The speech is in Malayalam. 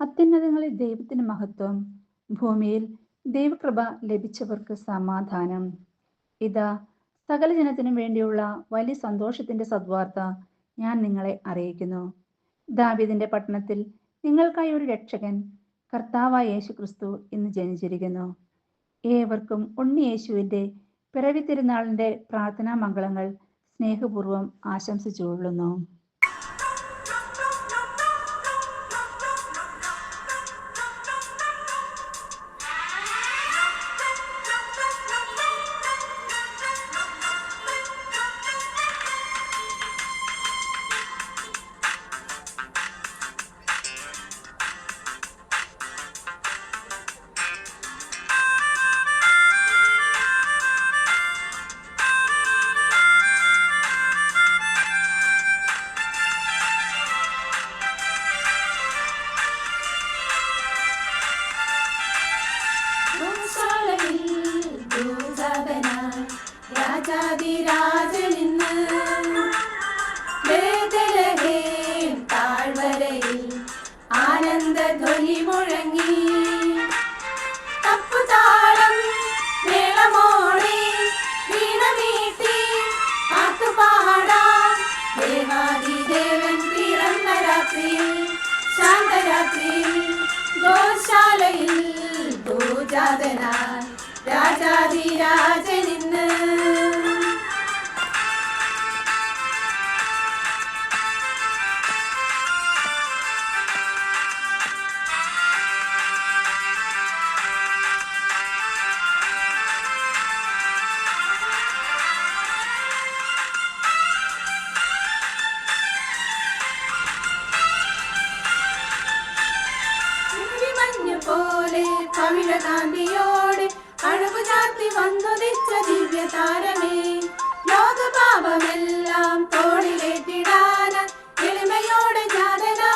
അത്യുന്നതങ്ങളിൽ ദൈവത്തിന് മഹത്വം, ഭൂമിയിൽ ദൈവകൃപ ലഭിച്ചവർക്ക് സമാധാനം. ഇതാ, സകല ജനത്തിനും വേണ്ടിയുള്ള വലിയ സന്തോഷത്തിന്റെ സദ്വാർത്ത ഞാൻ നിങ്ങളെ അറിയിക്കുന്നു. ദാവീദിന്റെ പട്ടണത്തിൽ നിങ്ങൾക്കായി ഒരു രക്ഷകൻ, കർത്താവായ യേശു ക്രിസ്തു ഇന്ന് ജനിച്ചിരിക്കുന്നു. ഏവർക്കും ഉണ്ണി യേശുവിന്റെ പിറവി തിരുനാളിന്റെ പ്രാർത്ഥനാ മംഗളങ്ങൾ സ്നേഹപൂർവ്വം ആശംസിച്ചുകൊള്ളുന്നു. രാജാതിരാജനിന്ന് ബേത്ലഹേം താഴ്വരയിൽ ആനന്ദധ്വനി മുഴങ്ങി. തപ്പുതാളം മേളമോടെ വീണമീട്ടി പാട്ടുപാടാം. ദേവാദിദേവൻ പിറന്ന രാത്രിയിൽ, ശാന്തരാത്രിയിൽ ഗോശാലയിൽ ഭൂജാതനായി രാജാതിരാജനിന്ന്. പോലെ പവിഴകാന്തിയോടെ അഴകു ചാർത്തി വന്നുദിച്ച ദിവ്യ താരമേ, ലോകപാപമെല്ലാം തോളിലേറ്റിടാൻ എളിമയോടെ ജാതനാ